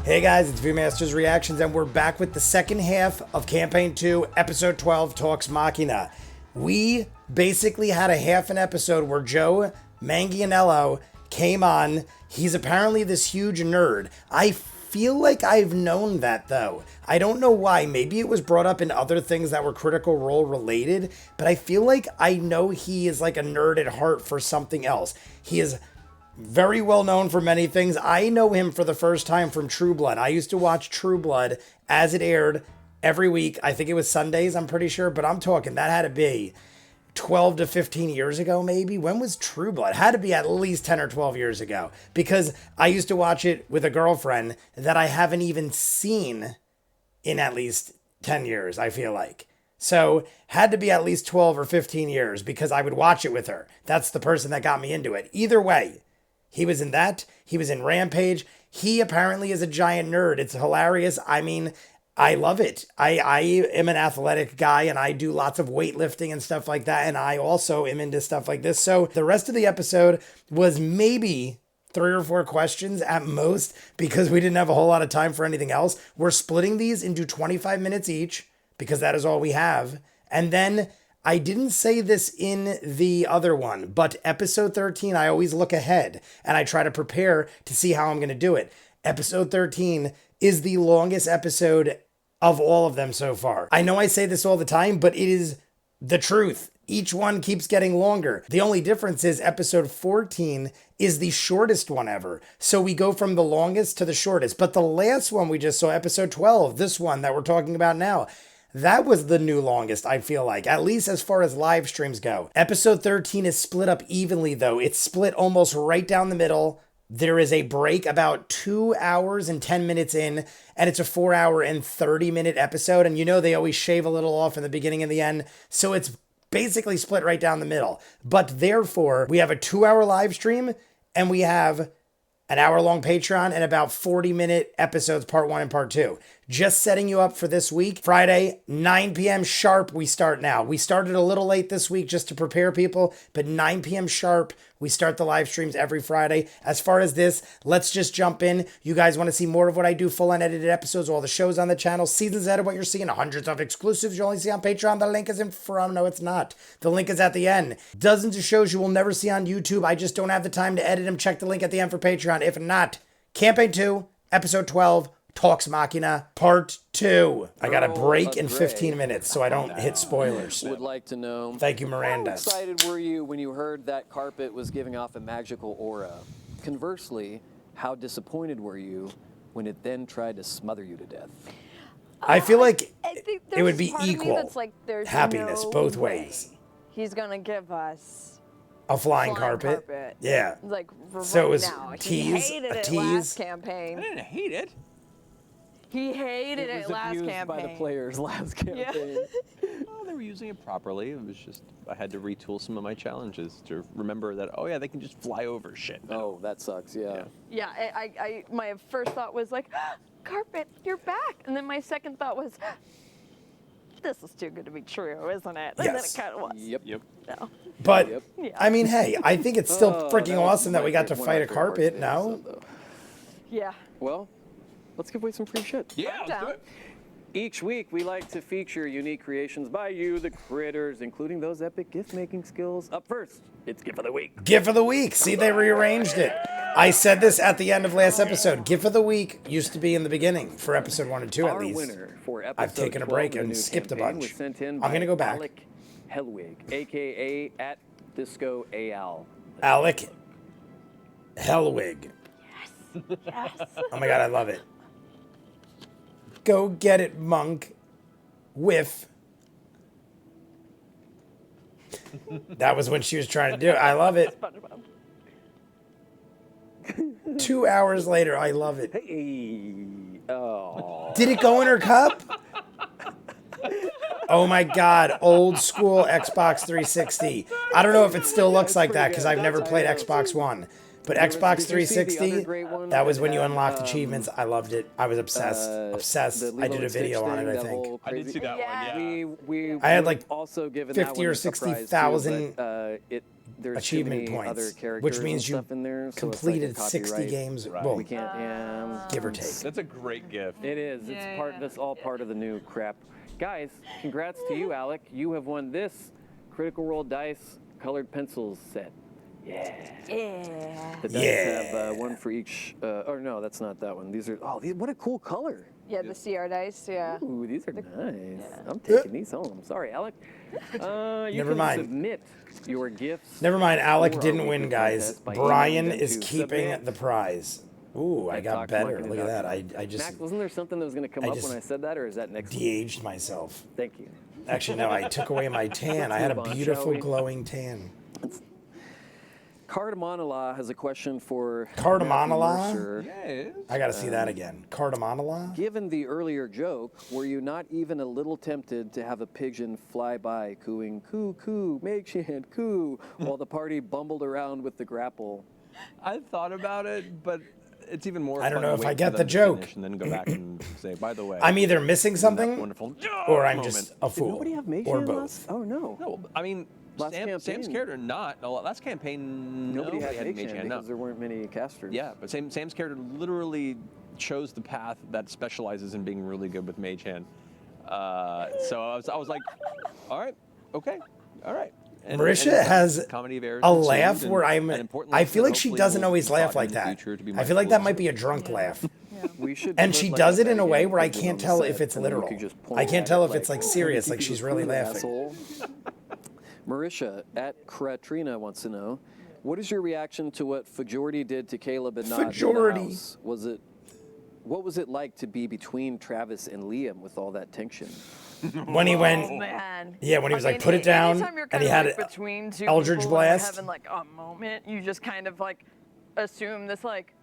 Hey guys, it's ViewMasters Reactions, and we're back with the second half of Campaign 2, Episode 12, Talks Machina. We basically had a half an episode where Joe Manganiello came on. He's apparently this huge nerd. I feel like I've known that, though. I don't know why. Maybe it was brought up in other things that were Critical Role related, but I feel like I know he is like a nerd at heart for something else. He is very well known for many things. I know him for the first time from True Blood. I used to watch True Blood as it aired every week. I think it was Sundays, I'm pretty sure, but I'm talking that had to be 12 to 15 years ago, maybe. When was True Blood? Had to be at least 10 or 12 years ago, because I used to watch it with a girlfriend that I haven't even seen in at least 10 years, I feel like. So had to be at least 12 or 15 years because I would watch it with her. That's the person that got me into it. Either way, he was in that. He was in Rampage. He apparently is a giant nerd. It's hilarious. I mean, I love it. I am an athletic guy and I do lots of weightlifting and stuff like that. And I also am into stuff like this. So the rest of the episode was maybe 3 or 4 questions at most because we didn't have a whole lot of time for anything else. We're splitting these into 25 minutes each because that is all we have. And then I didn't say this in the other one, but episode 13, I always look ahead and I try to prepare to see how I'm going to do it. Episode 13 is the longest episode of all of them so far. I know I say this all the time, but it is the truth. Each one keeps getting longer. The only difference is episode 14 is the shortest one ever. So we go from the longest to the shortest. But the last one we just saw, episode 12, this one that we're talking about now, that was the new longest, I feel like, at least as far as live streams go. Episode 13 is split up evenly, though. It's split almost right down the middle. There is a break about 2 hours and 10 minutes in, and it's a 4 hour and 30-minute episode. And you know they always shave a little off in the beginning and the end. So it's basically split right down the middle. But therefore, we have a 2-hour live stream, and we have an hour-long Patreon and about 40-minute episodes, part 1 and part 2. Just setting you up for this week. Friday, 9 p.m. sharp, we start now. We started a little late this week just to prepare people, but 9 p.m. sharp, we start the live streams every Friday. As far as this, let's just jump in. You guys want to see more of what I do, full unedited episodes, all the shows on the channel, seasons ahead of what you're seeing, hundreds of exclusives you only see on Patreon. The link is in front. No, it's not. The link is at the end. Dozens of shows you will never see on YouTube. I just don't have the time to edit them. Check the link at the end for Patreon. If not, Campaign 2, Episode 12, Talks Machina, Part 2. I got a break in 15 minutes so I don't hit spoilers. Would like to know. Thank you, Miranda. How excited were you when you heard that carpet was giving off a magical aura? Conversely, how disappointed were you when it then tried to smother you to death? I feel like I think it would be there's part of me equal that's like, there's happiness no both way ways. He's gonna give us A flying carpet. Yeah. Like So it was now. tease, He hated a it tease. last campaign. I didn't hate it. He hated It it was last abused campaign. by the players last campaign. Well, they were using it properly. It was just, I had to retool some of my challenges to remember that, oh yeah, they can just fly over shit now. Oh, that sucks, yeah. Yeah, my first thought was like, carpet, you're back. And then my second thought was, this is too good to be true, isn't it? And Yes. then it kind of was. Yep. No. But, Yep. Yeah. I mean, hey, I think it's still freaking that was awesome that my we got to favorite- fight a one of my favorite carpet, parts of the no? episode, though. Yeah. Well, let's give away some free shit. Yeah, I'm let's down. do it. Each week, we like to feature unique creations by you, the critters, including those epic gift-making skills. Up first, it's Gift of the Week. Gift of the week. See, they rearranged it. I said this at the end of last episode. Gift of the week used to be in the beginning for episode 1 and 2 at Our least. winner for episode I've taken a 12 break of the and new skipped a campaign bunch. was sent in I'm by gonna go back. Alec Helwig, a.k.a. at Disco Al. Alec Helwig. Yes. Oh my god, I love it. Go get it, monk. Whiff. That was when she was trying to do it. I love it. SpongeBob. 2 hours later, I love it. Hey. Oh. Did it go in her cup? Oh my god, old school Xbox 360. I don't know if it still looks like that because I've never played Xbox One. But There was- Xbox did you see the other 360, great one that was that when you had, unlocked achievements. I loved it. I was obsessed. the Obsessed. Lilo I did a and Stitch video on thing, it, I that think. whole I did crazy- see that Yeah. one. Yeah. We I had, would've like, also given 50 that one or a prize, 60,000 too, but, there's achievement too many points, other characters which and means you stuff in there, so completed it's like a 60 copyright. games. Right. Well, We can't. Yeah, give or take. That's a great gift. it is. It's part. That's all part of the new crap. Guys, congrats to you, Alec. You have won this Critical Role Dice colored pencils set. Yeah. Yeah. The dice Yeah. have one for each. Or no, that's not that one. These are. Oh, what a cool color. Yeah, the CR dice, yeah. Ooh, these are nice. I'm taking these home. Sorry, Alec. You Never can mind. submit your gifts. Never mind, Alec for our didn't win, weekly guys. contest by Brian emailing them is to keeping submit. the prize. Ooh, I got better. Look at that. I just Max, wasn't there something that was going to come I up just when I said that, or is that next? de-aged myself. Thank you. Actually, no, I took away my tan. I had a move on, shall beautiful we? glowing tan. Cardamonala has a question for Cardamonala? Matthew Mercer. Yeah. I gotta see that again. Cardamonala? Given the earlier joke, were you not even a little tempted to have a pigeon fly by cooing coo coo, makeshift coo, while the party bumbled around with the grapple? I thought about it, but it's even more. I don't fun know to if wait I for get them the to joke. finish and then go back and say, by the way, I'm either missing that something wonderful or I'm moment. just a Did fool. nobody have Mage or Hand both. last? Oh no. No, I mean, Last Sam's campaign. character not. No, last campaign, Nobody nobody had Mage Hand no. because there weren't many casters. Yeah, but Sam's character literally chose the path that specializes in being really good with Mage Hand. So I was like, all right, okay, all right. And Marisha it's has comedy of errors a ensued, laugh and where an important I lesson feel that like she hopefully doesn't will always be laugh taught like in the that. future to be I feel like that mindful might of. be a drunk laugh. We should. And put, she like, does it a in a way giant where I pigeon can't on the tell set, if it's and then you literal. could just point I can't at tell it if it's like "Oh, serious, you like just she's really flew, laughing. asshole." Marisha at Kratrina wants to know, what is your reaction to what Fajordi did to Caleb and not in the Fajordi. house? What was it like to be between Travis and Liam with all that tension? When he went, Oh, man. yeah, when he was I like, mean, put it down, anytime you're and kind he of had like it. between two Eldritch people and Blast. having like a moment, you just kind of like assume this like,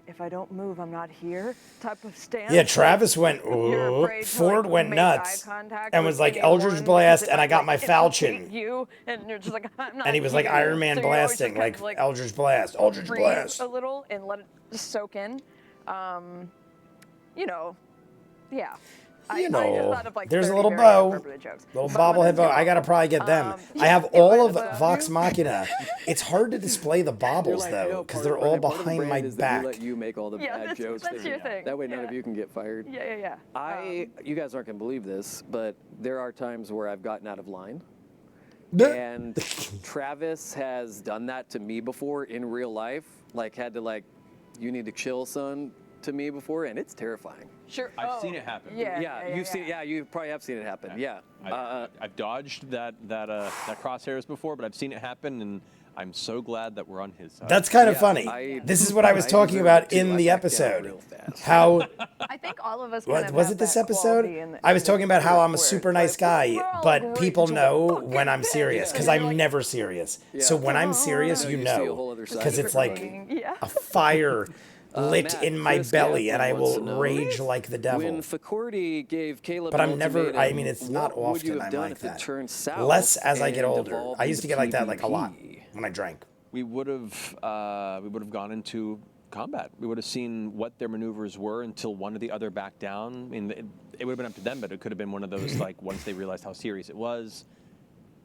if I don't move, I'm not here type of stance. Yeah, Travis went, You're "Ooh." afraid to, Ford like, went make nuts eye contact and with was like, anyone Eldritch because Blast, it and I might, got my like, falchion. implicate you, and you're just like, I'm not And he was like here. Iron Man So you always just blasting, kind like of, Eldritch Blast, Eldritch breathe Blast. a little and let it just soak in. You know, yeah. I just thought of, like, there's a 30 little very bow, inappropriate jokes. little But bobblehead let's bow. go. I gotta probably get them. I have yeah, all of but- Vox Machina. It's hard to display the baubles though, because they're all behind my back. We let you make all the Yeah, bad that's- jokes. that's your thing. That way, none Yeah. of you can get fired. Yeah. You guys aren't gonna believe this, but there are times where I've gotten out of line. Bleh. And Travis has done that to me before in real life. Like, had to like, you need to chill, son, to me before, and it's terrifying. Sure. I've seen it happen. Yeah. You've seen. Yeah, you probably have seen it happen. Yeah. I've dodged that crosshairs before, but I've seen it happen, and I'm so glad that we're on his side. That's kind of Yeah, funny. This is what I was talking deserve about it too. in I the backed down episode. real fast. How I think all of us kind of was have it this that episode? quality in I was in talking about how group I'm a where super it's nice like, guy, we're all but great people to know fucking when I'm bed. serious, And because you're I'm like, never serious. Yeah. So when I'm serious, No, you you see a know, whole other side because of it's it. like Yeah. a fire lit Matt, in my Chris belly, and I Gaffney wants will to know, rage like the devil. When Facordi gave Caleb But an I'm never. ultimatum, I mean, it's not what would you often have I'm done like if that. It turned south Less as I get and older. evolved I used to get into like that like a lot PvP? when I drank. We would have gone into combat. We would have seen what their maneuvers were until one or the other backed down. I mean, it would have been up to them, but it could have been one of those like once they realized how serious it was.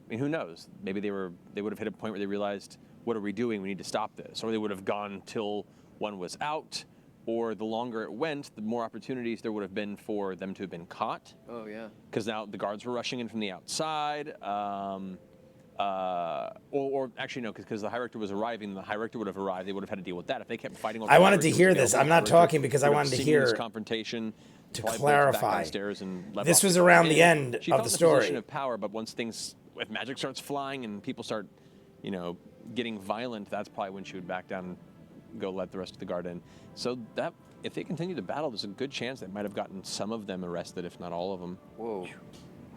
I mean, who knows? Maybe they would have hit a point where they realized, what are we doing? We need to stop this. Or they would have gone till one was out. Or the longer it went, the more opportunities there would have been for them to have been caught. Oh yeah. Because now the guards were rushing in from the outside. Or actually no, because the High Rector was arriving. The High Rector would have arrived. They would have had to deal with that if they kept fighting. Over I the wanted High to Rector hear was this. available, I'm not the High Rector talking because I would have wanted to seen hear- this confrontation to probably bolted back clarify. downstairs and let This off was the around guard. the end She of felt the in a position story. of power, but once if magic starts flying and people start, getting violent, that's probably when she would back down and go let the rest of the guard in. So that if they continue to battle, there's a good chance they might have gotten some of them arrested, if not all of them. Whoa.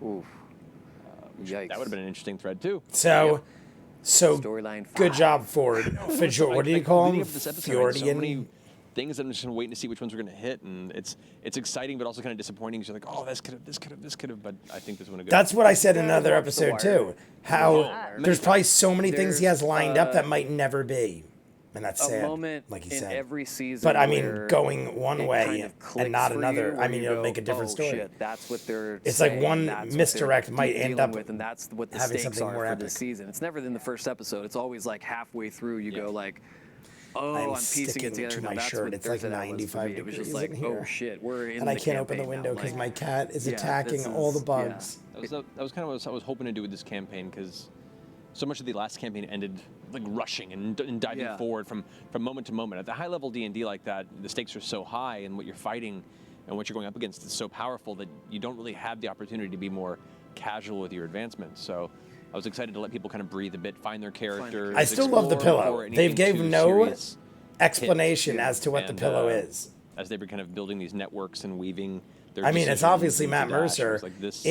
Oof. Yikes. That would have been an interesting thread too. So Storyline good 5. job, Ford. Fajor, what do you call him? Leading up to this episode, I had so many Fjordian. things that I'm just waiting to see which ones we're going to hit, and it's exciting, but also kind of disappointing. 'Cause you're like, oh, this could have, but I think this one. That's what I said in another watch The episode Wire. too. How Oh, there's probably so many things he has lined up There's, that might never be. And that's a sad, moment like you in said. every season. But I mean, where going one it way kind of and clicks not for another. you, I where mean, you it'll go, make a different oh, story. Shit, that's what they're It's saying, like one that's what misdirect they're might end dealing up with, and that's what the having stakes something are more for epic. this season. It's never in the first episode. It's always like halfway through. You go like, oh, I'm I'm piecing sticking it together. to now my that's shirt. what It's like Thursday night was for 95 me. It was just degrees like, in here. oh shit, we're in And the I can't open the campaign window now. because Like, my cat is yeah, attacking this all the is- bugs. yeah. That was kind of what I was hoping to do with this campaign, because so much of the last campaign ended like rushing and diving Yeah. forward from moment to moment. At the high level D&D like that, the stakes are so high, and what you're fighting and what you're going up against is so powerful that you don't really have the opportunity to be more casual with your advancements. So I was excited to let people kind of breathe a bit, find their characters. I still love the explore pillow. before They've anything gave too no serious explanation hits. as to what the And, pillow is. As they were kind of building these networks and weaving their I mean, it's decisions obviously into Matt Dash, I Mercer was like, this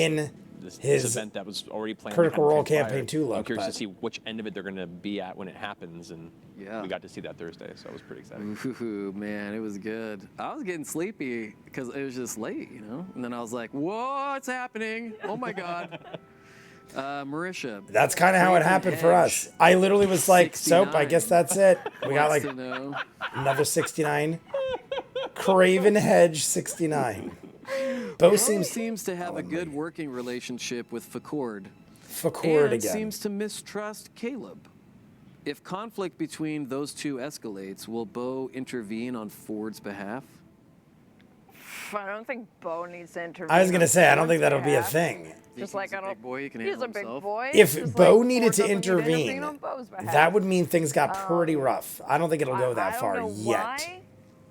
his event that was already planned. to Critical kind of Role transpire. Campaign 2 look, I'm curious but- to see which end of it they're going to be at when it happens, and Yeah. we got to see that Thursday, so it was pretty exciting. Ooh, man, it was good. I was getting sleepy because it was just late, you know? And then I was like, what's happening? Oh my God. Marisha. That's kind of how it Craven happened for us. Hedge, I literally was like, soap, I 69. guess that's it. We got wants like to know. another 69. Craven Hedge 69. Bo Bo seems seems to have a good working relationship with Facord. Facord and again. seems to mistrust Caleb. If conflict between those two escalates, will Bo intervene on Ford's behalf? I don't think Bo needs to intervene. I was going to on say, I don't Ford's think that'll be a behalf. thing. Just He's like a I don't. big boy, he can he's handle a big himself. boy. If just Bo like needed Ford to doesn't need intervene, on Bo's behalf. that would mean things got pretty rough. I don't think it'll go I that don't far know yet. why.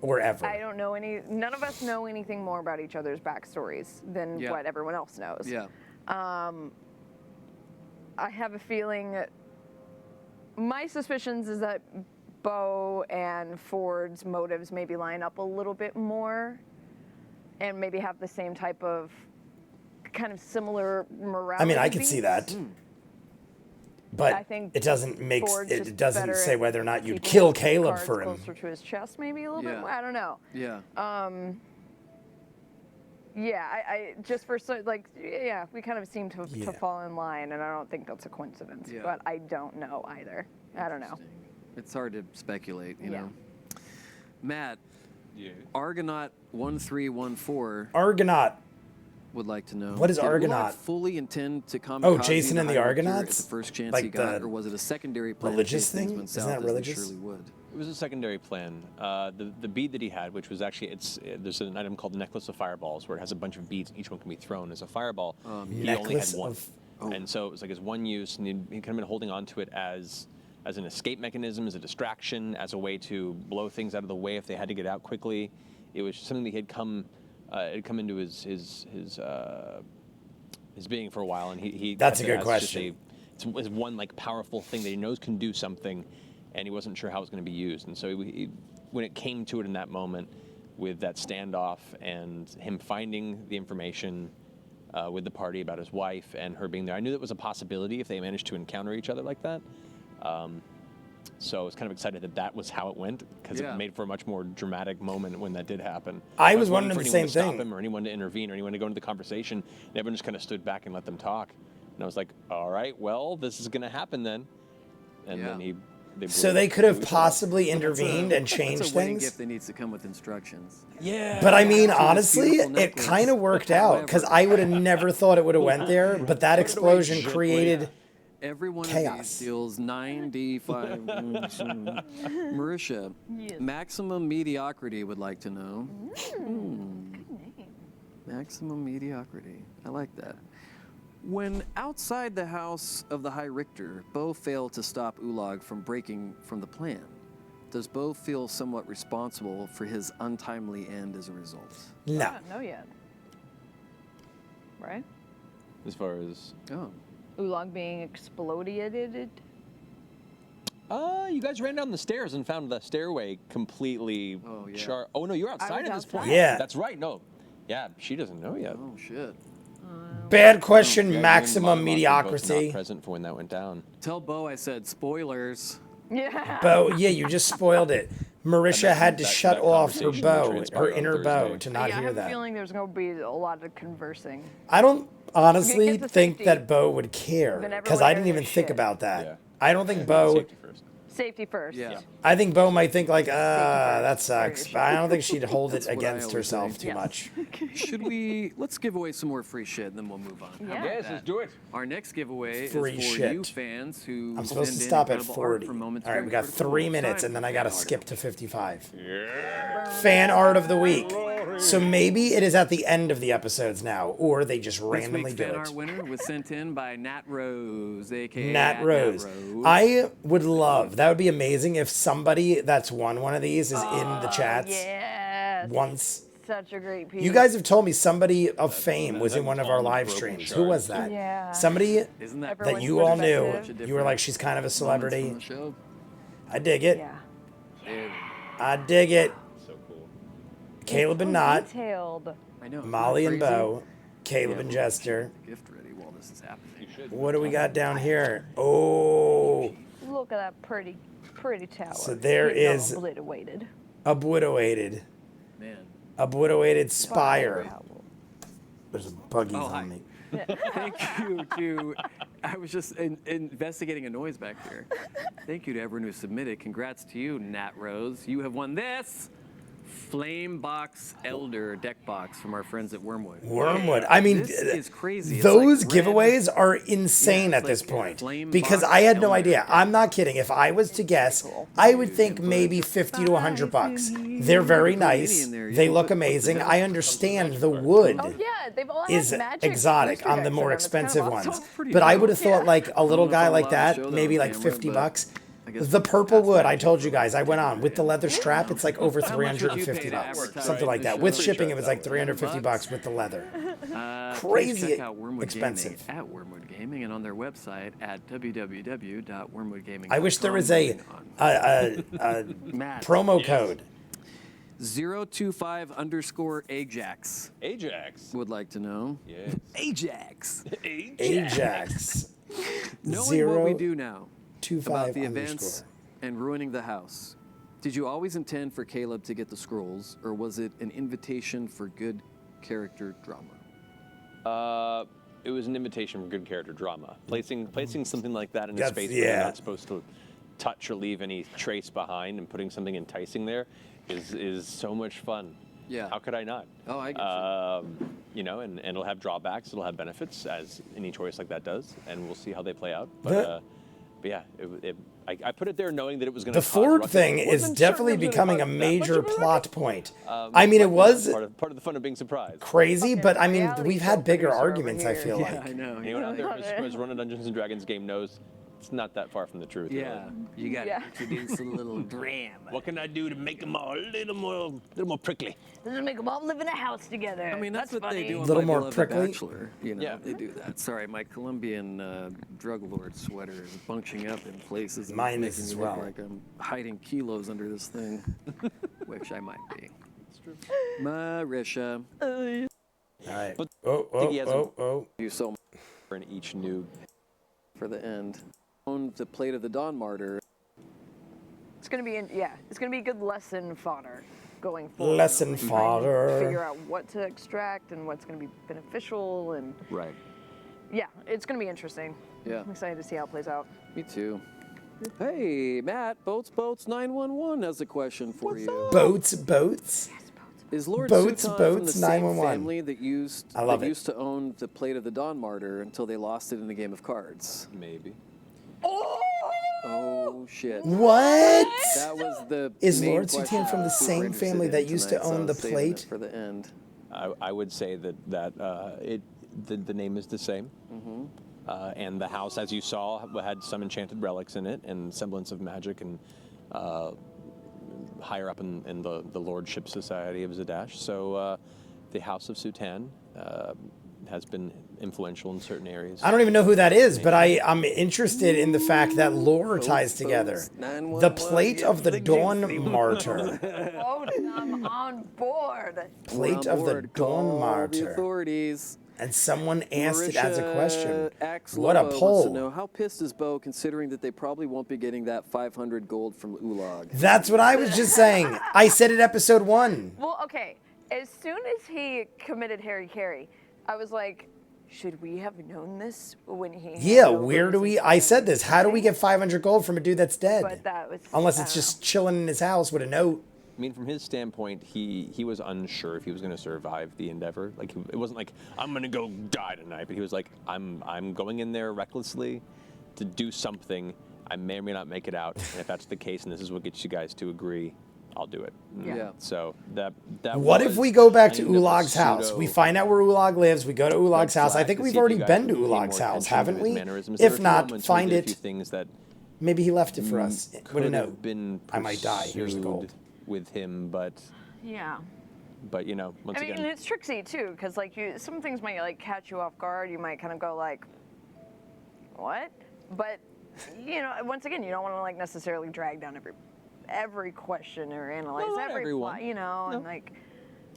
Or ever. I don't know any. None of us know anything more about each other's backstories than Yeah. what everyone else knows. Yeah. I have a feeling. My suspicions is that Bo and Ford's motives maybe line up a little bit more, and maybe have the same type of kind of similar morality. I mean, I could see that. But I think it doesn't make Ford's it just doesn't better say at whether or not you'd keeping kill his Caleb cards for him. closer to his chest, maybe a little Yeah. bit more. I don't know. Yeah. Yeah, I just for so like yeah, we kind of seem to Yeah. fall in line, and I don't think that's a coincidence. Yeah. But I don't know either. I don't know. It's hard to speculate, you Yeah. know. Matt, Yeah. Argonaut 1314 Argonaut. would like to know. What is did Ulog Argonaut? fully intend to come Oh, Jason and the High Richter Argonauts? at the first chance Like he got, the or was it a secondary plan in religious case things thing? went Isn't south that as they religious? surely would? It was a secondary plan. The bead that he had, which was actually, there's an item called Necklace of Fireballs, where it has a bunch of beads, and each one can be thrown as a fireball. He only had Necklace one. of- And so it was like his one use, and he'd kind of been holding on to it as an escape mechanism, as a distraction, as a way to blow things out of the way if they had to get out quickly. It was something that had come into his being for a while, and he That's a kept it good as just question. it's one like powerful thing that he knows can do something, and he wasn't sure how it was going to be used. And so when it came to it in that moment, with that standoff and him finding the information with the party about his wife and her being there, I knew that was a possibility if they managed to encounter each other like that. So I was kind of excited that was how it went, because Yeah. it made for a much more dramatic moment when that did happen. I was wasn't waiting wondering for the anyone same to thing. Stop him or anyone to intervene or anyone to go into the conversation, and everyone just kind of stood back and let them talk. And I was like, all right, well, this is going to happen then. And Yeah. then they So blew they it. could have Blew it. possibly intervened and That's changed a wedding things. gift that needs to come with instructions. Yeah. But I mean, this honestly, beautiful it necklace. kind of worked out because I would have never thought it would have went there. But that explosion created. Every one of Chaos. these deals 9d5. Marisha, Maximum Mediocrity would like to know. Maximum Mediocrity. I like that. When outside the house of the High Richter, Bo failed to stop Ulog from breaking from the plan. Does Bo feel somewhat responsible for his untimely end as a result? I No. don't know yet. Right? As far as. Oh. Ulog being exploded. You guys ran down the stairs and found the stairway completely Oh, yeah. Oh, no, you're outside was at this point. outside. Yeah. That's right. No. Yeah, she doesn't know yet. Oh, shit. Bad question. Yeah, you and Maximum Bob were both mediocrity. Not present for when that went down. Tell Bo I said spoilers. Yeah. Bo, yeah, you just spoiled it. Marisha had to that shut off her conversation Bo, transpired her on inner Bo, Thursday. to not yeah, I hear have a that. feeling there's going to be a lot of conversing. I don't honestly Get to think safety. that Bo would care Then because everyone I didn't hears even their think shit. about that. Yeah. I don't think Bo. Safety first. Safety first. Yeah. I think Bo might think like, first. that sucks. But I don't think she'd hold it That's what I against always herself say. too Yeah. much. Let's give away some more free shit and then we'll move on. How Yeah. about Yes, that? let's do it. Our next giveaway Free is for shit. you fans who I'm supposed to send in stop at incredible art 40. from moments All right, from we got critical 3 moments. minutes, Time and then I for got to fan skip art. to 55. Fan art of the week. So maybe it is at the end of the episodes now, or they just This randomly week's do fan it. art winner was sent in by Nat Rose, aka Nat Rose. I would love, that would be amazing if somebody that's won one of these is in the chats Yes. once. Such a great piece. You guys have told me somebody of fame was in one of our live streams. Who was that? Yeah. Somebody Isn't that Everyone's that you all knew. perspective. You were like, she's kind of a moments celebrity. from the show? I dig it. Yeah. Dude, I dig it. So cool. Caleb and Not, Detailed. I know. Molly and Crazy? Bo, Caleb Yeah, and we'll Jester. get the gift ready while this is happening. What do we got down here? Oh, Look at that pretty tower. So there Getting all is- obliterated. obliterated. Man. Obliterated spire. Wow. There's buggies Oh, hi. on me. Thank you to. I was just investigating a noise back here. Thank you to everyone who submitted. Congrats to you, Nat Rose. You have won this Flame Box Elder deck box from our friends at Wormwood. Wormwood. I mean, This is crazy. It's those like red- giveaways are insane Yeah, at it's this like point flame because box I had no elder. idea. I'm not kidding. If I was to guess, I would think maybe 50 to 100 bucks. They're very nice. in there. You They can look put amazing. the- I understand the wood Oh yeah, they've all is had magic exotic booster on the decks more in them. It's kind of expensive awesome. ones. pretty But I dope. would have thought like a little know if guy I'm like allowed to that, show that maybe on like camera, 50 but bucks. I guess The we'll purple pass wood, that I told you info guys, I went on with the leather strap. It's like over How much would you pay 350 to bucks, advertise something like the that. show? With Pretty shipping, sure it was that like was 350 bucks with the leather. Please Crazy check out Wormwood expensive. Gaming at Wormwood Gaming and on their website at www.wormwoodgaming.com. I wish there was a Matt, promo code. 025_Ajax Ajax. would like to know. Yes. Ajax. Ajax. Knowing what we do now 025 about the events underscore. and ruining the house, did you always intend for Caleb to get the scrolls, or was it an invitation for good character drama? It was an invitation for good character drama. Placing something like that in a That's- space where you're yeah. not supposed to touch or leave any trace behind, and putting something enticing there is so much fun. Yeah. How could I not? Oh, I get You know, and it'll have drawbacks, it'll have benefits, as any choice like that does, and we'll see how they play out. But yeah, I put it there knowing that it was going to. The Ford thing is definitely becoming a major plot point. I mean, it was part of the fun of being surprised. crazy, but I mean, reality we've had show bigger producer over arguments, I here. feel Yeah, like. I know. Anyone out there who has run a Dungeons and Dragons game knows it's not that far from the truth. Yeah, really. you got to Yeah. introduce a little drama. What can I do to make them all a little more prickly? Let's make them all live in a house together. I mean, that's what funny. they do on Little My more Beloved prickly? Bachelor. You know, Yeah. they do that. Sorry, my Colombian drug lord sweater is bunching up in places. And Mine making is as me look well. like I'm hiding kilos under this thing, which I might be. Marisha, All right. But Oh, think he has a- oh. you so much In each new. for the end. On the plate of the Dawn Martyr. It's gonna be it's gonna be good lesson fodder going forward. Lesson Trying to fodder. Figure out what to extract and what's gonna be beneficial, and Right. yeah, it's gonna be interesting. Yeah. I'm excited to see how it plays out. Me too. Hey, Matt, Boats 911 has a question for you. Boats. Is Lord Boats, Sutan from the Boats, same 911. family that used I love it. used to own the plate of the Dawn Martyr until they lost it in the game of cards? Maybe. Oh shit! What? That was the. Is main Lord question Sutan from the who same Brandon family sent that in used to tonight, so own I the was saving plate? it for the end. I would say that the name is the same. And the house, as you saw, had some enchanted relics in it and semblance of magic, and higher up in the Lordship Society of Zadash. So the House of Sutan has been influential in certain areas. I don't even know who that is, but I'm interested in the fact that lore ties together. 911, The plate of the the Dawn Jinxie. Martyr. Oh, I'm on board. We're Plate on of the board. Dawn Call the Martyr. authorities. And someone asked it as a question. Marisha Axe What a Lobo wants to know, poll. how pissed is Bo considering that they probably won't be getting that 500 gold from Ulag? That's what I was just saying. I said it episode 1. Well, okay. As soon as he committed Harry Carey, I was like, should we have known this when he? Yeah, handed over where do his we? I said this. How do we thing? get 500 gold from a dude that's dead? But that was Unless I it's don't just chilling in his house with a note. I mean, from his standpoint, he was unsure if he was going to survive the endeavor. Like, it wasn't like, I'm going to go die tonight, but he was like, I'm going in there recklessly to do something. I may or may not make it out, and if that's the case, and this is what gets you guys to agree, I'll do it. Yeah. So that What if was we go back to kind of a Ulag's house? pseudo We find out where Ulag lives. We go to Ulag's red house. I flag think to we've see if already you guys been to would pay more Ulag's house, attention to haven't his we? mannerisms. There were If a few not, moments where he find did a few it. things that Maybe he left it for us with a could note. have been I might die. Here's the gold. pursued with him, but Yeah. you know, once I mean, again, and it's tricksy too, because like some things might like catch you off guard. You might kind of go like, "What?" But you know, once again, you don't want to like necessarily drag down every question or analyze No, not every everyone. plot, you know, and like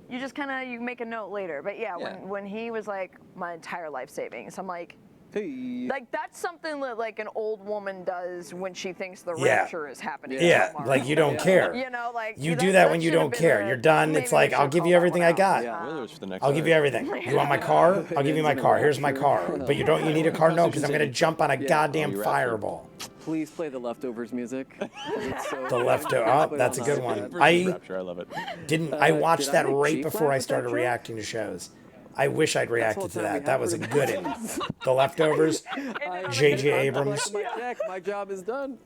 you just kind of you make a note later. But yeah, Yeah. when he was like my entire life savings, I'm like. Hey. Like that's something that like an old woman does when she thinks the Yeah. rapture is happening. Yeah, tomorrow. like you don't care. You know, like You do that when you should have don't been care. a- You're done. maybe It's we like, I'll should give call you that everything one I out. got. Yeah. well, there's for the next. I'll give you everything. You want my car? I'll give you my car. Here's my car. But you need a car? No, because I'm going to jump on a goddamn you're fireball. Please play the Leftovers music. It's so The good. leftover. Put Oh, it that's a on good the one. iPad. I Rapture, I love it. I watched did I that make right Chief before laugh I with that started joke? reacting to shows. I wish I'd reacted to time we that. That have was a for good one. The Leftovers. J.J. Abrams. My check. My job is done.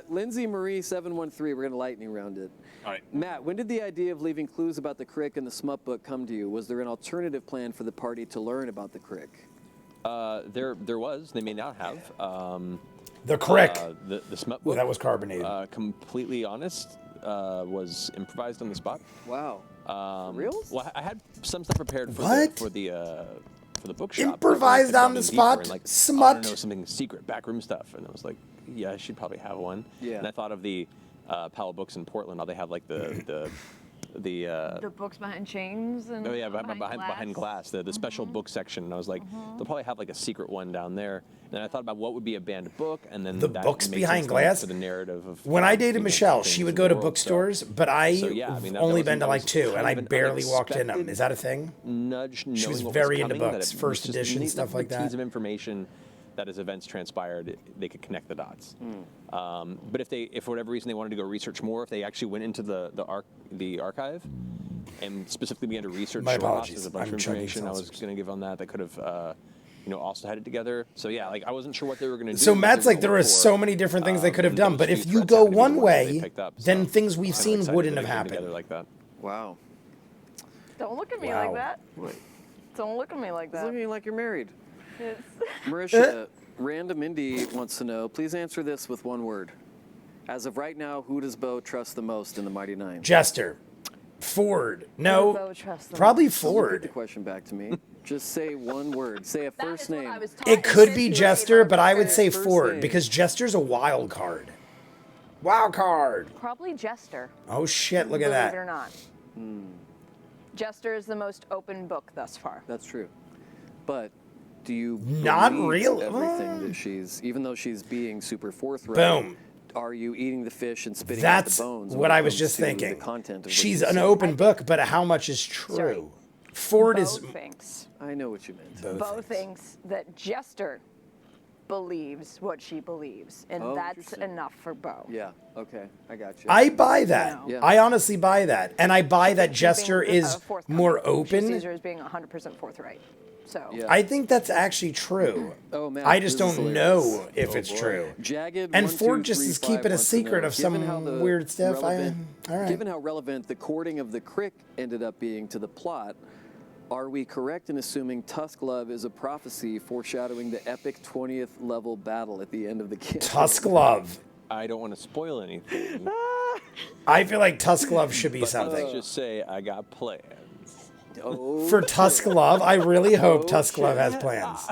Lindsay Marie 713. We're gonna lightning round it. All right. Matt, when did the idea of leaving clues about the crick in the smut book come to you? Was there an alternative plan for the party to learn about the crick? There was. They may not have. The crick. The smut Well, book. that was carbonated. Completely honest. Was improvised on the spot. Wow. Reals? Well, I had some stuff prepared for What? the bookshop. Improvised that on went the deeper spot? and, like, I Smut? don't know, something secret, backroom stuff, and I was like, yeah, I should probably have one. Yeah. And I thought of the Powell Books in Portland. How they have like the The books behind chains and oh yeah, behind glass, the special book section. And I was like, they'll probably have like a secret one down there. And then I thought about what would be a banned book, and then The that books made behind sense to me glass? for the narrative of When I dated you know, Michelle, things she would in go the to world, bookstores, so. but I So, yeah, I mean, that only was- been to that like was two, kind and of I an barely walked in them. unexpected Is that a thing? Nudge. She was knowing what very into coming, books, that it first was just edition, neat stuff little like that. tease of information that as events transpired, they could connect the dots. But if for whatever reason they wanted to go research more, if they actually went into the archive and specifically began to research My short apologies. there's a bunch I'm of chugging information I was seltzers. going to give on that could have also had it together. So yeah, like I wasn't sure what they were going to do. So what they Matt's were like, gonna there look were for. so many different things they could have And done, those but if few you threats go happened to be the one ones that they way, picked up, then so things we've I'm seen excited wouldn't that have it came together happened. like that. Wow. don't look at me Wow. like that. Don't look at me like It's that. looking like you're married. It's, Marisha, Random Indy wants to know, please answer this with one word. As of right now, who does Bo trust the most in the Mighty Nine? Jester. Ford. Bo No. trusts them. Probably Repeat the Ford. question back to me. Just say one word. Say a That first is what name. I was talking It could be about. Jester, but I would say First Ford name. because Jester's a wild card. Wild card. Probably Jester. Oh shit, look at Believe it or that. not. Jester is the most open book thus far. That's true. But do you Not believe really. everything that she's, even though she's being super forthright, Boom. are you eating the fish and spitting That's out the bones? when what it I was comes just to the thinking. content of what She's she's an saying? open book, but how much is true? Sorry. Ford Bo is thinks. I know what you meant. both Bo things. thinks that Jester believes what she believes, and Oh, that's interesting. enough for Bo. Yeah, okay, I got you. I buy that. No. Yeah. I honestly buy that. And I buy that Jester Being, is forthcoming. more She open. sees her as being 100% forthright. So Yeah. I think that's actually true. Oh, man, I just this is don't hilarious. know if it's boy. true. Jagged And 1, Ford 2, just 3, is 5 keeping a wants to secret know, of given some how the weird stuff. relevant- All right. Given how relevant the courting of the crick ended up being to the plot, are we correct in assuming Tusk Love is a prophecy foreshadowing the epic 20th level battle at the end of the campaign? Tusk Love. I don't want to spoil anything. I feel like Tusk Love should be Let's something. just say I got plans. Oh, For Tusk Love, I really hope Oh, Tusk Love has shit. plans.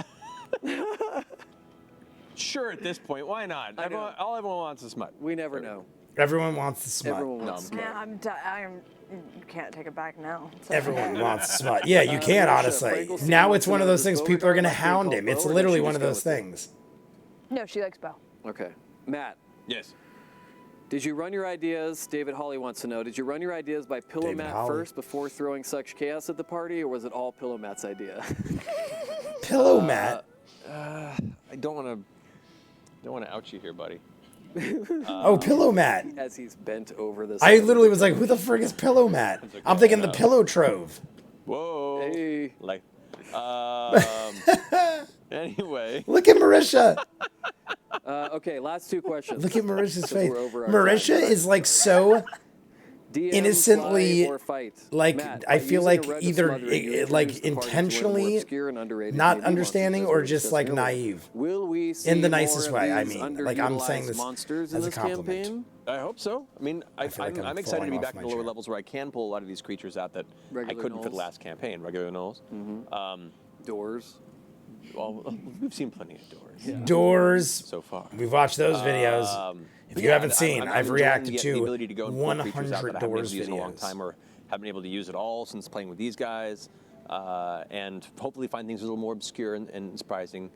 Sure, at this point, why not? I know. All everyone wants is smut. we never know. Everyone wants the smut. Everyone wants to know. Man, you can't take it back now. So- Everyone wants the smut. Yeah, you can, Marisha, honestly. Frankel Now wants it's to one of know, those does things, Bo people are going to regard that hound being him. called It's Bo, or literally does she one of just those go with it? things. No, she likes Bo. Okay. Matt, Yes. did you run your ideas? David Holly wants to know. Did you run your ideas by Pillow David Matt Holly. first before throwing such chaos at the party, or was it all Pillow Matt's idea? pillow mat. I don't want to out you here, buddy. Oh, pillow mat. As he's bent over this. I literally was like, who the frick is pillow mat? okay, I'm thinking the pillow trove. Whoa. Hey. Like, anyway. Look at Marisha. Okay, last two questions. Look at Marisha's face. we're over our Marisha time. is like so DM, innocently, fly, or fight. like, Matt, I by feel using like a red either, smothering, you like, introduce the party to one of the more intentionally obscure and underrated not D&D understanding monsters, or as just, we like, discussed earlier. naive. Will we see In the more nicest of way, I these mean. Like, I'm saying underutilized this monsters in as a this compliment. campaign? I hope so. I mean, feel like I'm I'm excited to be falling back off in my the lower chair. levels where I can pull a lot of these creatures out that Regular I couldn't for the gnolls. last campaign. Regular gnolls. Doors. Well, we've seen plenty of doors Doors. so far. We've watched those videos. If you Yeah, haven't seen, I've enjoying reacted the to ability to go and pull creatures out 100 that I haven't been able Doors to use in a long videos. time, or haven't been able to use at all since playing with these guys, and hopefully find things a little more obscure and surprising,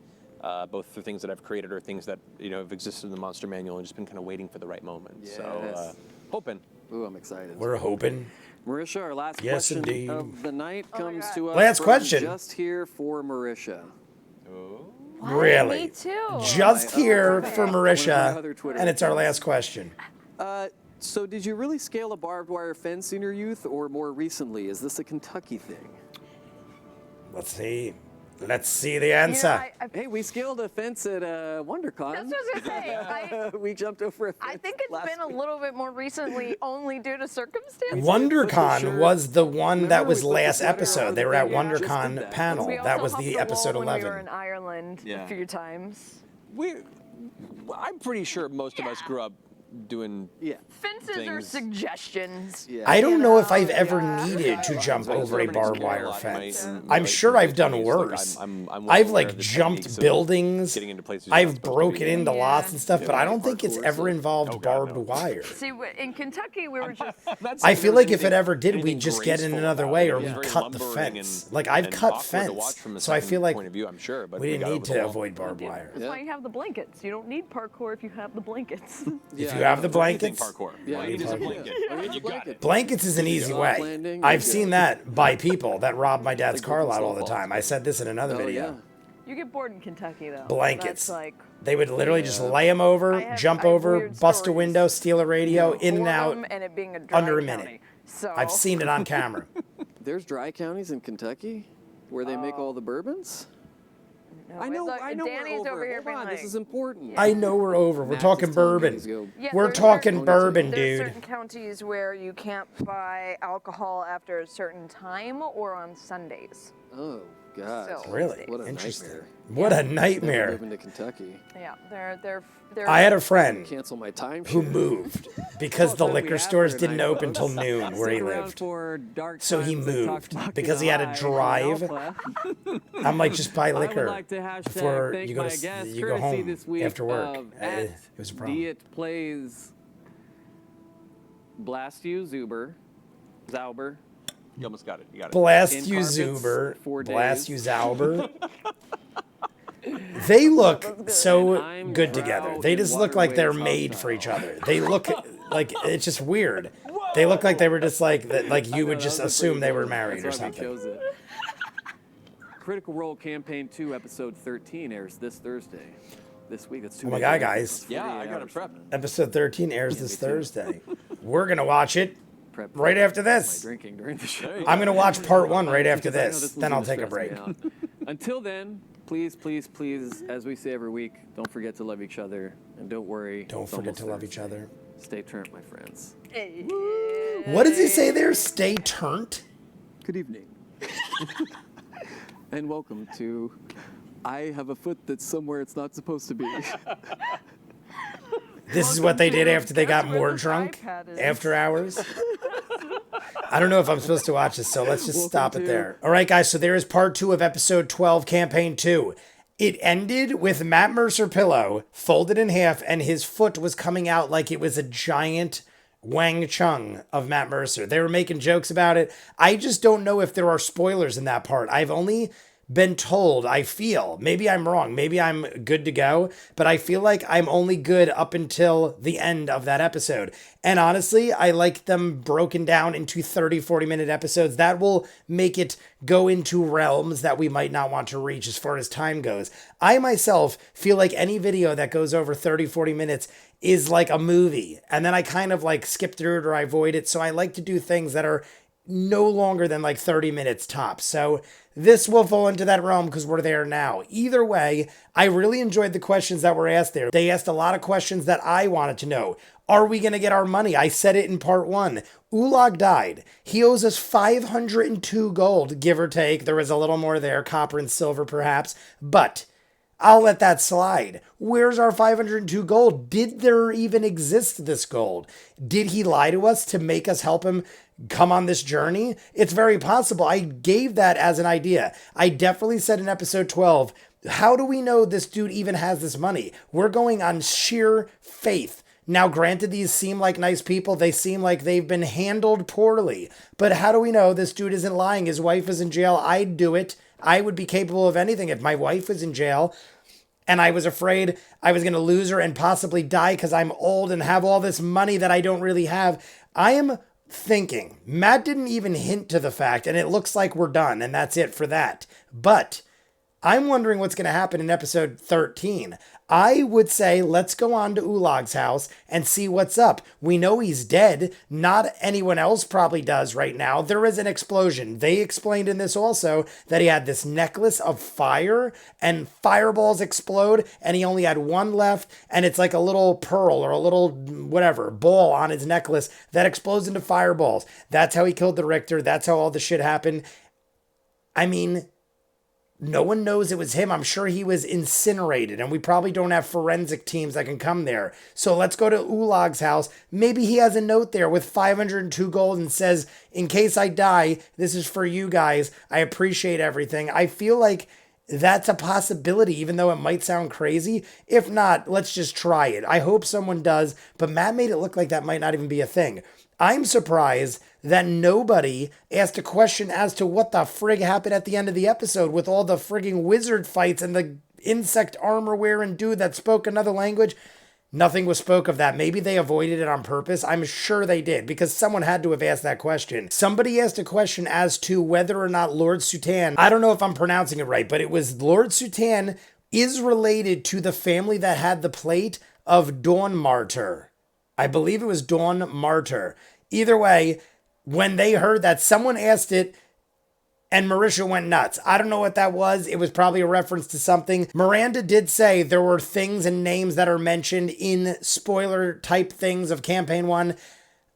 both through things that I've created or things that have existed in the monster manual and just been kind of waiting for the right moment. So, Yes. hoping. Ooh, I'm excited. We're hoping. Marisha, our last Yes, question indeed. of the night Oh my comes God. to us. Last from question. Just here for Marisha. What? Really? Me too. Just here okay. for One of my Marisha, other Twitter and it's our accounts. last question. So did you really scale a barbed wire fence in your youth, or more recently? Is this a Kentucky thing? Let's see. Let's see the You know, answer. Hey, we scaled a fence at WonderCon. That's what I was gonna say. We jumped over a fence. I think it's last been a week. little bit more recently, only due to circumstances. WonderCon shirt. was the one Remember that we was put the last sweater episode. over They the were at thing? Yeah, just did WonderCon that. panel. We That also was huffed the wool episode when we were 11. in Ireland Yeah. a few times. I'm pretty sure most of us grew up doing. Yeah. Fences are Things. suggestions. Yeah. I don't know if I've Yeah. ever needed to jump Like, over a urban barbed explorer wire lot fence. might- I'm might sure I've done confuse, like, worse. I'm well I've aware like of the jumped techniques of buildings. getting into places you're not I've supposed to broken be. into lots and stuff, but I don't think it's parkour, ever so- involved Oh, God, barbed no. wire. See, in Kentucky, we were just. I feel like if it ever did, anything we'd just get in graceful another about way it. or It was we very cut the lumbering fence. and- Like I've and cut awkward to watch fence, from a so I second feel like point of view, I'm sure, but we didn't got need over the to wall. avoid barbed wire. That's why you have the blankets. You don't need parkour if you have the blankets. If you have the Anything blankets, parkour. Yeah, All you need is a parkour. blanket. Yeah. And you got it. blankets is an easy soft way. landing, I've you're seen good. that by people that rob my dad's Like car broken lot all the snowballs. time. I said this in another Oh, video. yeah. You get bored in Kentucky, though. Blankets. That's like. They would literally just lay them over, I have jump over, weird bust a stories. window, steal a radio, in and boredom out. and it being a dry under a county. minute. So I've seen it on camera. There's dry counties in Kentucky where they make all the bourbons? No, I know, look, I know Danny's we're over. here Hold being on, like, this is important. I know we're over. We're Max talking is telling me bourbon. he's go- Yeah, We're there's talking certain- bourbon, There's dude. certain counties where you can't buy alcohol after a certain time or on Sundays. Oh, God. So- Really? What a Interesting. nightmare. What a Never nightmare. moving to Kentucky. Yeah, they're. I had a friend Cancel my time. who moved because the Well, then we liquor have stores her didn't tonight, open till folks. noon where he Stick around lived. for dark So he times and talk moved Machina because he had to live drive. on Alpha. I'm like, just buy I would liquor like to hashtag before thank you go my to guest, you go courtesy home this week after work. of It was a problem. Diet Plays Blast You Zauber. You almost got it. You got it. Blast In you, carpets Zuber. for Blast days. you, Zauber. They look so I'm good proud together. They in just look like they're waterways made for each hostile. other. They look like it's just weird. They look like they were just like that. Like you would just assume they were married or That's why we something. chose it. Critical Role Campaign 2, Episode 13 airs this Thursday. This week. That's 2 Oh my days God, away. guys. It's Yeah, 48 I got it hours prepped. from now. Episode 13 airs this me too. Thursday. We're gonna watch it Prep right after my this. drinking during the show. I'm gonna watch part 1 right after Because I know this. one's Then I'll gonna take a stress break. me out. Until then, please, please, please, as we say every week, don't forget to love each other. And don't worry. Don't it's forget almost to love each Thursday. other. Stay turned, my friends. What does he say there? Stay turnt? Good evening. And welcome to I Have a Foot That's Somewhere It's Not Supposed to Be. This is what they did after they got That's where more this drunk iPad is. after hours. I don't know if I'm supposed to watch this, so let's just Welcome stop it to- there. All right, guys, so there is part 2 of episode 12, campaign 2. It ended with Matt Mercer pillow folded in half, and his foot was coming out like it was a giant Wang Chung of Matt Mercer. They were making jokes about it. I just don't know if there are spoilers in that part. I've only been told, I feel, maybe I'm wrong, maybe I'm good to go, but I feel like I'm only good up until the end of that episode. And honestly, I like them broken down into 30, 40-minute episodes. That will make it go into realms that we might not want to reach as far as time goes. I myself feel like any video that goes over 30, 40 minutes is like a movie. And then I kind of like skip through it or I avoid it. So I like to do things that are no longer than like 30 minutes tops. So this will fall into that realm because we're there now. Either way, I really enjoyed the questions that were asked there. They asked a lot of questions that I wanted to know. Are we going to get our money? I said it in part 1. Ulag died. He owes us 502 gold, give or take. There was a little more there, copper and silver perhaps, but I'll let that slide. Where's our 502 gold? Did there even exist this gold? Did he lie to us to make us help him come on this journey? It's very possible. I gave that as an idea. I definitely said in episode 12, how do we know this dude even has this money? We're going on sheer faith. Now, granted, these seem like nice people. They seem like they've been handled poorly. But how do we know this dude isn't lying? His wife is in jail. I'd do it. I would be capable of anything if my wife was in jail and I was afraid I was going to lose her and possibly die because I'm old and have all this money that I don't really have. I am thinking, Matt didn't even hint to the fact, and it looks like we're done, and that's it for that. But I'm wondering what's going to happen in episode 13. I would say let's go on to Ulag's house and see what's up. We know he's dead. Not anyone else probably does right now. There is an explosion. They explained in this also that he had this necklace of fire and fireballs explode and he only had one left and it's like a little pearl or a little whatever ball on his necklace that explodes into fireballs. That's how he killed the Richter. That's how all the shit happened. I mean, no one knows it was him. I'm sure he was incinerated, and we probably don't have forensic teams that can come there. So let's go to Ulag's house. Maybe he has a note there with 502 gold and says, in case I die, this is for you guys. I appreciate everything. I feel like that's a possibility, even though it might sound crazy. If not, let's just try it. I hope someone does, but Matt made it look like that might not even be a thing. I'm surprised that nobody asked a question as to what the frig happened at the end of the episode with all the frigging wizard fights and the insect armor wearing dude that spoke another language. Nothing was spoke of that. Maybe they avoided it on purpose. I'm sure they did because someone had to have asked that question. Somebody asked a question as to whether or not Lord Sutan, I don't know if I'm pronouncing it right, but it was Lord Sutan is related to the family that had the plate of Dawn Martyr. I believe it was Dawn Martyr. Either way, when they heard that, someone asked it and Marisha went nuts. I don't know what that was. It was probably a reference to something. Miranda did say there were things and names that are mentioned in spoiler type things of campaign 1.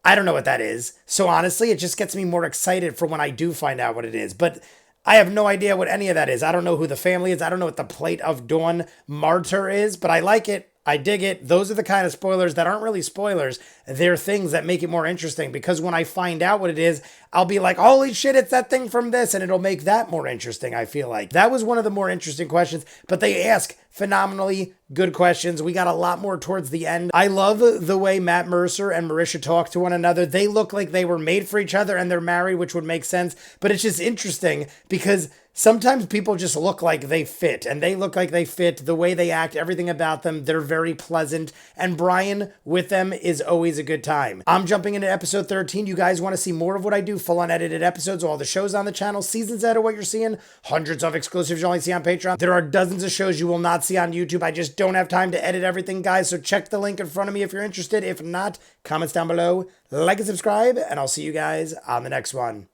I don't know what that is. So honestly, it just gets me more excited for when I do find out what it is. But I have no idea what any of that is. I don't know who the family is. I don't know what the plate of Dawn Martyr is, but I like it. I dig it. Those are the kind of spoilers that aren't really spoilers. They're things that make it more interesting because when I find out what it is, I'll be like, holy shit, it's that thing from this. And it'll make that more interesting, I feel like. That was one of the more interesting questions, but they ask phenomenally good questions. We got a lot more towards the end. I love the way Matt Mercer and Marisha talk to one another. They look like they were made for each other and they're married, which would make sense. But it's just interesting because sometimes people just look like they fit, and they look like they fit. The way they act, everything about them, they're very pleasant. And Brian with them is always a good time. I'm jumping into episode 13. You guys want to see more of what I do? Full unedited episodes, all the shows on the channel, seasons out of what you're seeing, hundreds of exclusives you only see on Patreon. There are dozens of shows you will not see on YouTube. I just don't have time to edit everything, guys. So check the link in front of me if you're interested. If not, comments down below, like and subscribe, and I'll see you guys on the next one.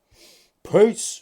Peace.